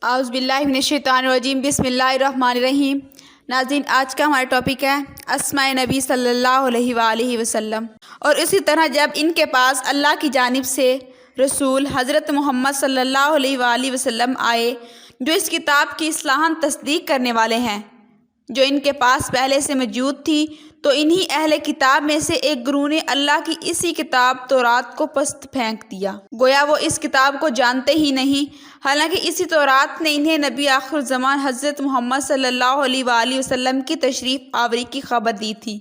اعوذ باللہ من الشیطان الرجیم، بسم اللہ الرحمن الرحیم۔ ناظرین، آج کا ہمارا ٹاپک ہے اسماء نبی صلی اللہ علیہ وآلہ وسلم، اور اسی طرح جب ان کے پاس اللہ کی جانب سے رسول حضرت محمد صلی اللہ علیہ وآلہ وسلم آئے جو اس کتاب کی اصلاحاً تصدیق کرنے والے ہیں جو ان کے پاس پہلے سے موجود تھی، تو انہی اہل کتاب میں سے ایک گروہ نے اللہ کی اسی کتاب تورات کو پست پھینک دیا، گویا وہ اس کتاب کو جانتے ہی نہیں، حالانکہ اسی تورات نے انہیں نبی آخر زمان حضرت محمد صلی اللہ علیہ وآلہ وسلم کی تشریف آوری کی خبر دی تھی۔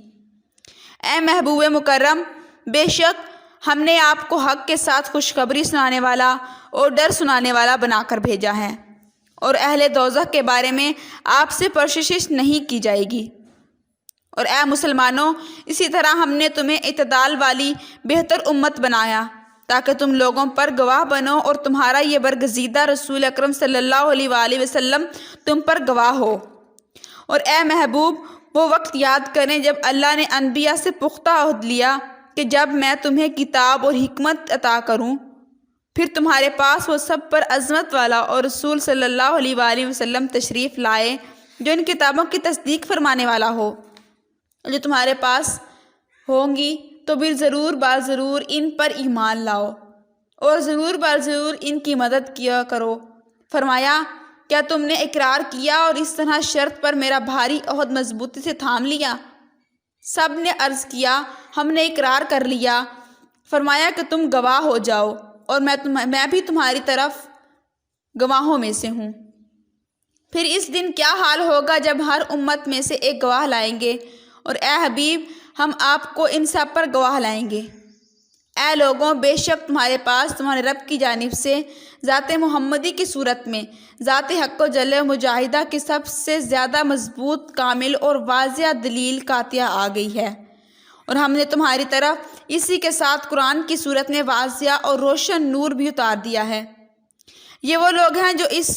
اے محبوب مکرم، بے شک ہم نے آپ کو حق کے ساتھ خوشخبری سنانے والا اور ڈر سنانے والا بنا کر بھیجا ہے، اور اہل دوزخ کے بارے میں آپ سے پرسش نہیں کی جائے گی۔ اور اے مسلمانوں، اسی طرح ہم نے تمہیں اعتدال والی بہتر امت بنایا تاکہ تم لوگوں پر گواہ بنو، اور تمہارا یہ برگزیدہ رسول اکرم صلی اللہ علیہ وآلہ وسلم تم پر گواہ ہو۔ اور اے محبوب، وہ وقت یاد کریں جب اللہ نے انبیاء سے پختہ عہد لیا کہ جب میں تمہیں کتاب اور حکمت عطا کروں، پھر تمہارے پاس وہ سب پر عظمت والا اور رسول صلی اللہ علیہ وآلہ وسلم تشریف لائے جو ان کتابوں کی تصدیق فرمانے والا ہو، جو تمہارے پاس ہوں گی تو بھی ضرور ضرور ان پر ایمان لاؤ اور ضرور ضرور ان کی مدد کیا کرو۔ فرمایا، کیا تم نے اقرار کیا اور اس طرح شرط پر میرا بھاری عہد مضبوطی سے تھام لیا؟ سب نے عرض کیا، ہم نے اقرار کر لیا۔ فرمایا کہ تم گواہ ہو جاؤ، اور میں بھی تمہاری طرف گواہوں میں سے ہوں۔ پھر اس دن کیا حال ہوگا جب ہر امت میں سے ایک گواہ لائیں گے، اور اے حبیب، ہم آپ کو ان سب پر گواہ لائیں گے۔ اے لوگوں، بے شک تمہارے پاس تمہارے رب کی جانب سے ذات محمدی کی صورت میں ذات حق و جل مجاہدہ کی سب سے زیادہ مضبوط، کامل اور واضح دلیل قاطعہ آ گئی ہے، اور ہم نے تمہاری طرف اسی کے ساتھ قرآن کی صورت میں واضح اور روشن نور بھی اتار دیا ہے۔ یہ وہ لوگ ہیں جو اس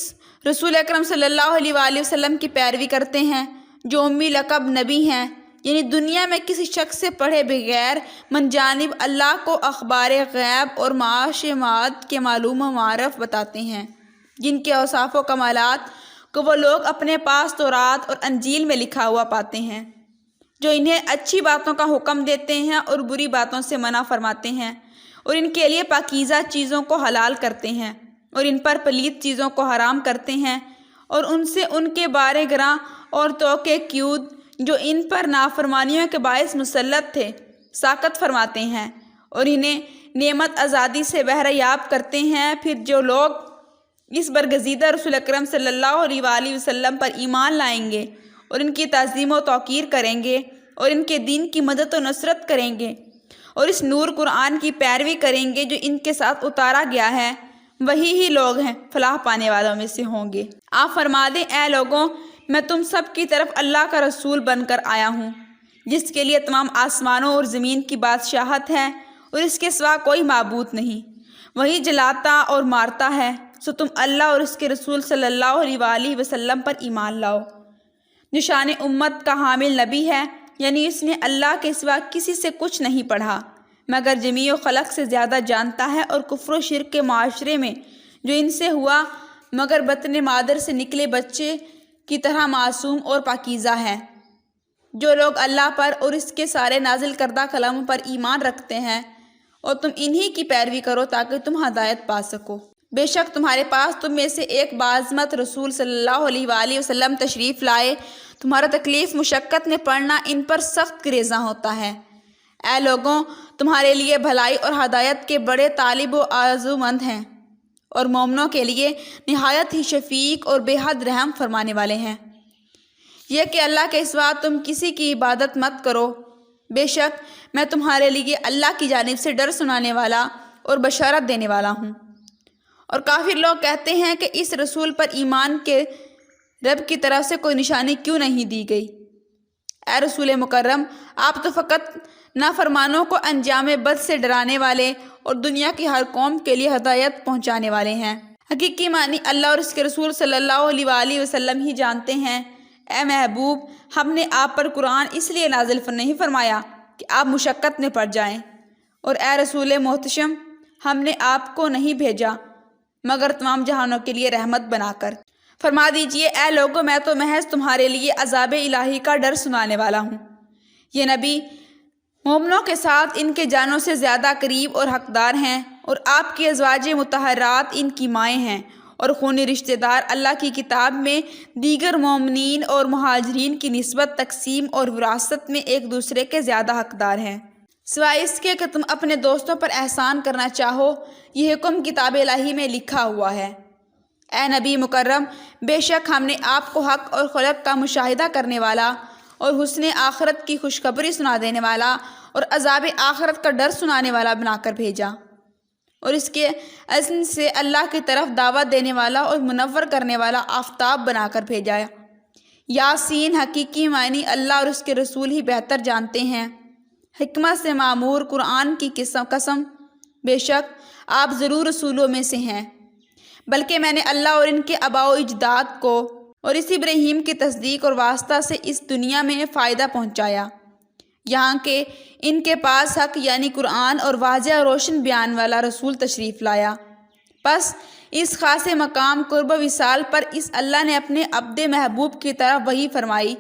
رسول اکرم صلی اللہ علیہ وآلہ وسلم کی پیروی کرتے ہیں جو امی لقب نبی ہیں، یعنی دنیا میں کسی شخص سے پڑھے بغیر من جانب اللہ کو اخبار غیب اور معاش معاد کے معلوم و معرف بتاتے ہیں، جن کے اوصاف و کمالات کو وہ لوگ اپنے پاس تورات اور انجیل میں لکھا ہوا پاتے ہیں، جو انہیں اچھی باتوں کا حکم دیتے ہیں اور بری باتوں سے منع فرماتے ہیں، اور ان کے لیے پاکیزہ چیزوں کو حلال کرتے ہیں اور ان پر پلید چیزوں کو حرام کرتے ہیں، اور ان سے ان کے بارے گراں اور توقع قیود جو ان پر نافرمانیوں کے باعث مسلط تھے ساقط فرماتے ہیں، اور انہیں نعمت آزادی سے بہرہ یاب کرتے ہیں۔ پھر جو لوگ اس برگزیدہ رسول اکرم صلی اللہ علیہ وآلہ وسلم پر ایمان لائیں گے اور ان کی تعظیم و توقیر کریں گے اور ان کے دین کی مدد و نصرت کریں گے اور اس نور قرآن کی پیروی کریں گے جو ان کے ساتھ اتارا گیا ہے، وہی لوگ ہیں فلاح پانے والوں میں سے ہوں گے۔ آپ فرما دیں، اے لوگوں، میں تم سب کی طرف اللہ کا رسول بن کر آیا ہوں، جس کے لیے تمام آسمانوں اور زمین کی بادشاہت ہے اور اس کے سوا کوئی معبود نہیں، وہی جلاتا اور مارتا ہے، سو تم اللہ اور اس کے رسول صلی اللہ علیہ وآلہ وسلم پر ایمان لاؤ، جو شان امت کا حامل نبی ہے، یعنی اس نے اللہ کے سوا کسی سے کچھ نہیں پڑھا مگر جمیع خلق سے زیادہ جانتا ہے، اور کفر و شرک کے معاشرے میں جو ان سے ہوا مگر بطن مادر سے نکلے بچے کی طرح معصوم اور پاکیزہ ہے۔ جو لوگ اللہ پر اور اس کے سارے نازل کردہ کلام پر ایمان رکھتے ہیں، اور تم انہی کی پیروی کرو تاکہ تم ہدایت پا سکو۔ بے شک تمہارے پاس تم میں سے ایک باعظمت رسول صلی اللہ علیہ وآلہ وسلم تشریف لائے، تمہارا تکلیف مشقت میں پڑنا ان پر سخت گریزاں ہوتا ہے۔ اے لوگوں، تمہارے لیے بھلائی اور ہدایت کے بڑے طالب و آرزومند ہیں، اور مومنوں کے لیے نہایت ہی شفیق اور بے حد رحم فرمانے والے ہیں۔ یہ کہ اللہ کے سوا تم کسی کی عبادت مت کرو، بے شک میں تمہارے لیے اللہ کی جانب سے ڈر سنانے والا اور بشارت دینے والا ہوں۔ اور کافر لوگ کہتے ہیں کہ اس رسول پر ایمان کے رب کی طرف سے کوئی نشانی کیوں نہیں دی گئی؟ اے رسول مکرم، آپ تو فقط نافرمانوں کو انجام بد سے ڈرانے والے اور دنیا کی ہر قوم کے لیے ہدایت پہنچانے والے ہیں۔ حقیقی معنی اللہ اور اس کے رسول صلی اللہ علیہ وآلہ وسلم ہی جانتے ہیں۔ اے محبوب، ہم نے آپ پر قرآن اس لیے نازل نہیں فرمایا کہ آپ مشقت میں پڑ جائیں، اور اے رسول محتشم، ہم نے آپ کو نہیں بھیجا مگر تمام جہانوں کے لیے رحمت بنا کر۔ فرما دیجئے اے لوگو میں تو محض تمہارے لیے عذاب الہی کا ڈر سنانے والا ہوں۔ یہ نبی مومنوں کے ساتھ ان کے جانوں سے زیادہ قریب اور حقدار ہیں، اور آپ کی ازواج مطہرات ان کی مائیں ہیں، اور خونی رشتہ دار اللہ کی کتاب میں دیگر مومنین اور مہاجرین کی نسبت تقسیم اور وراثت میں ایک دوسرے کے زیادہ حقدار ہیں، سوائے اس کے کہ تم اپنے دوستوں پر احسان کرنا چاہو۔ یہ حکم کتاب الہی میں لکھا ہوا ہے۔ اے نبی مکرم، بے شک ہم نے آپ کو حق اور خلق کا مشاہدہ کرنے والا اور حسن آخرت کی خوشخبری سنا دینے والا اور عذاب آخرت کا ڈر سنانے والا بنا کر بھیجا، اور اس کے اذن سے اللہ کی طرف دعوت دینے والا اور منور کرنے والا آفتاب بنا کر بھیجا۔ یاسین حقیقی معنی اللہ اور اس کے رسول ہی بہتر جانتے ہیں۔ حکمت سے معمور قرآن کی قسم، بے شک آپ ضرور رسولوں میں سے ہیں، بلکہ میں نے اللہ اور ان کے آباء و اجداد کو اور اس ابراہیم کی تصدیق اور واسطہ سے اس دنیا میں فائدہ پہنچایا، یہاں کہ ان کے پاس حق یعنی قرآن اور واضح اور روشن بیان والا رسول تشریف لایا۔ پس اس خاص مقام قرب و وصال پر اس اللہ نے اپنے عبد محبوب کی طرف وحی فرمائی